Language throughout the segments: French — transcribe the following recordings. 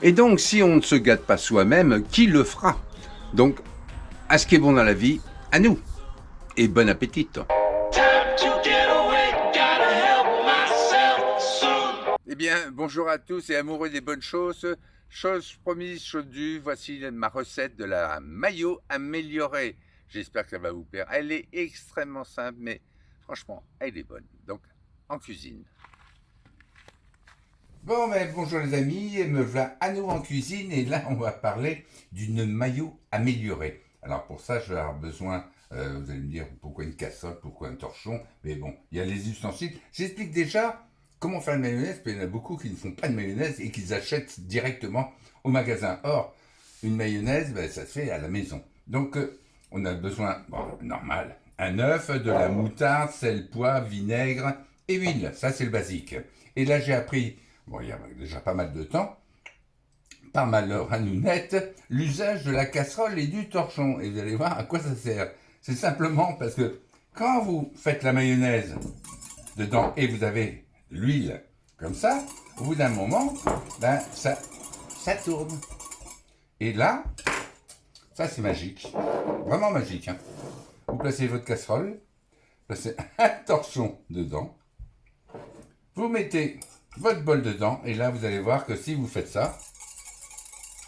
Et donc, si on ne se gâte pas soi-même, qui le fera? Donc, à ce qui est bon dans la vie, à nous. Et bon appétit. Eh bien, bonjour à tous et amoureux des bonnes choses. Chose promise, chose due, voici ma recette de la mayo améliorée. J'espère que ça va vous plaire. Elle est extrêmement simple, mais franchement, elle est bonne. Donc, en cuisine. Bon, ben, bonjour les amis, me voilà à nouveau en cuisine et là on va parler d'une mayo améliorée. Alors pour ça je vais avoir besoin, vous allez me dire pourquoi une casserole, pourquoi un torchon, mais bon, il y a les ustensiles. J'explique déjà comment faire une mayonnaise, parce qu'il y en a beaucoup qui ne font pas de mayonnaise et qu'ils achètent directement au magasin. Or, une mayonnaise, ben, ça se fait à la maison. Donc on a besoin, bon, normal, un œuf, de la moutarde, sel, poivre, vinaigre et huile, ça c'est le basique. Et là j'ai appris, bon, il y a déjà pas mal de temps, par malheur à nous net, l'usage de la casserole et du torchon. Et vous allez voir à quoi ça sert. C'est simplement parce que quand vous faites la mayonnaise dedans et vous avez l'huile comme ça, au bout d'un moment, ben, ça tourne. Et là, ça c'est magique. Vraiment magique. Hein. Vous placez votre casserole, placez un torchon dedans, vous mettez votre bol dedans, et là vous allez voir que si vous faites ça,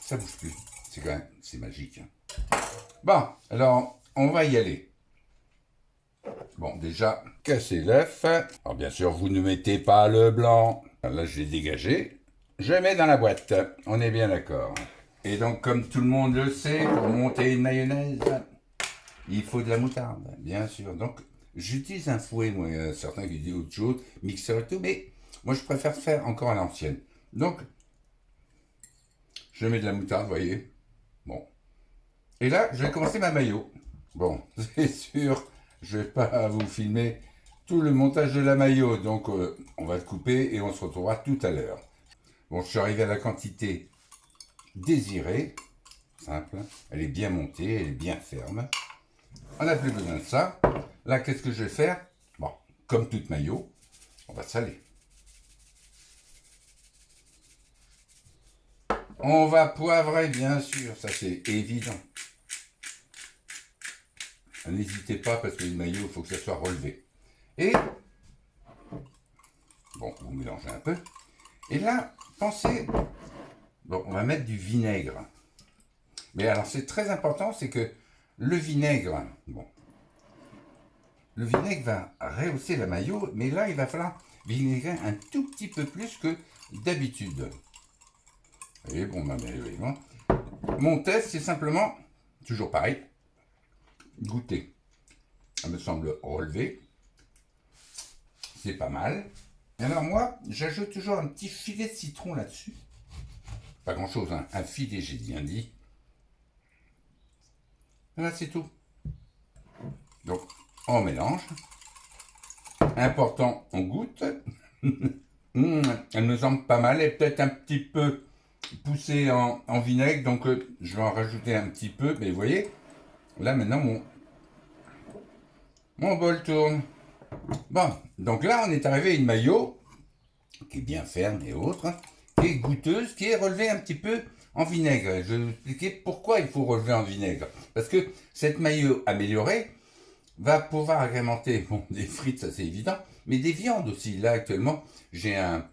ça bouge plus. C'est quand même, c'est magique. Hein. Bon, alors on va y aller. Bon, déjà, cassez l'œuf. Alors bien sûr, vous ne mettez pas le blanc. Là, je l'ai dégagé. Je mets dans la boîte. On est bien d'accord. Et donc, comme tout le monde le sait, pour monter une mayonnaise, il faut de la moutarde, bien sûr. Donc, j'utilise un fouet, moi. Il y a certains qui disent autre chose, mixeur et tout, mais moi, je préfère faire encore à l'ancienne. Donc, je mets de la moutarde, vous voyez. Bon. Et là, je vais commencer ma mayo. Bon, c'est sûr, je vais pas vous filmer tout le montage de la mayo, donc on va le couper et on se retrouvera tout à l'heure. Bon, je suis arrivé à la quantité désirée, simple, elle est bien montée, elle est bien ferme. On n'a plus besoin de ça. Là, qu'est-ce que je vais faire? Bon, comme toute mayo, on va saler. On va poivrer, bien sûr, ça c'est évident. N'hésitez pas parce qu'une maillot, il faut que ça soit relevé. Et, bon, vous mélangez un peu. Et là, pensez, bon, on va mettre du vinaigre. Mais alors, c'est très important, c'est que le vinaigre, bon, le vinaigre va rehausser la maillot, mais là, il va falloir vinaigrer un tout petit peu plus que d'habitude. Et bon, ma maillot est bon. Mon test, c'est simplement, toujours pareil, goûter. Ça me semble relevé. C'est pas mal. Et alors moi, j'ajoute toujours un petit filet de citron là-dessus. Pas grand-chose, hein. Un filet, j'ai bien dit. Voilà, c'est tout. Donc, on mélange. Important, on goûte. Elle me semble pas mal. Elle est peut-être un petit peu poussée en vinaigre, donc je vais en rajouter un petit peu. Mais vous voyez, là maintenant, mon bol tourne. Bon, donc là, on est arrivé à une maillot qui est bien ferme et autres, qui est goûteuse, qui est relevée un petit peu en vinaigre. Je vais vous expliquer pourquoi il faut relever en vinaigre. Parce que cette maillot améliorée va pouvoir agrémenter bon, des frites, ça c'est évident, mais des viandes aussi. Là, actuellement, j'ai un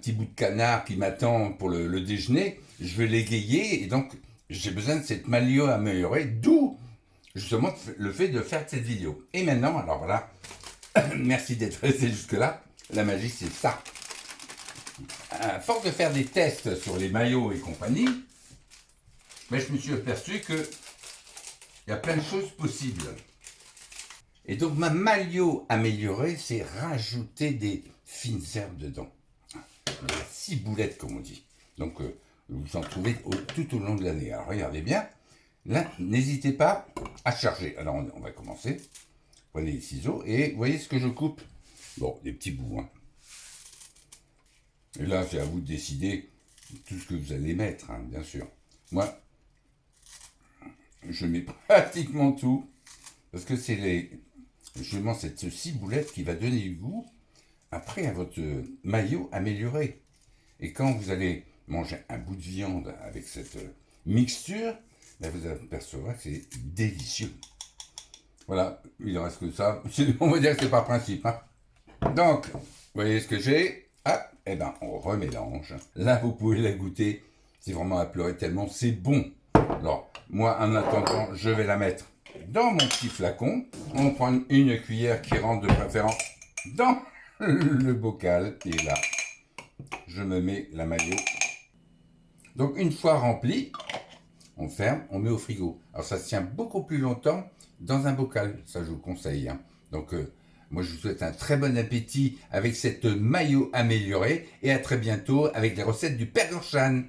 petit bout de canard qui m'attend pour le déjeuner. Je vais l'égayer et donc j'ai besoin de cette maillot améliorée, d'où justement le fait de faire cette vidéo. Et maintenant, alors voilà, merci d'être resté jusque-là. La magie, c'est ça. À force de faire des tests sur les maillots et compagnie, mais je me suis aperçu qu'il y a plein de choses possibles. Et donc ma maillot améliorée, c'est rajouter des fines herbes dedans. Des ciboulettes, comme on dit. Donc vous en trouvez tout au long de l'année. Alors regardez bien. Là, n'hésitez pas à charger. Alors on va commencer. Prenez les ciseaux et voyez ce que je coupe. Bon, des petits bouts. Hein. Et là, c'est à vous de décider tout ce que vous allez mettre, hein, bien sûr. Moi, je mets pratiquement tout, parce que c'est justement cette ciboulette qui va donner du goût après à votre maillot amélioré. Et quand vous allez manger un bout de viande avec cette mixture, ben vous apercevrez que c'est délicieux. Voilà, il ne reste que ça. On va dire que c'est par principe. Hein. Donc, vous voyez ce que j'ai. Ah, et ben on remélange. Là, vous pouvez la goûter. C'est vraiment à pleurer tellement c'est bon. Alors, moi, en attendant, je vais la mettre dans mon petit flacon. On prend une cuillère qui rentre de préférence dans le bocal. Et là, je me mets la mayo. Donc, une fois rempli, on ferme, on met au frigo. Alors, ça se tient beaucoup plus longtemps dans un bocal. Ça, je vous conseille. Hein. Donc, moi, je vous souhaite un très bon appétit avec cette mayo améliorée. Et à très bientôt avec les recettes du Père Gorchan.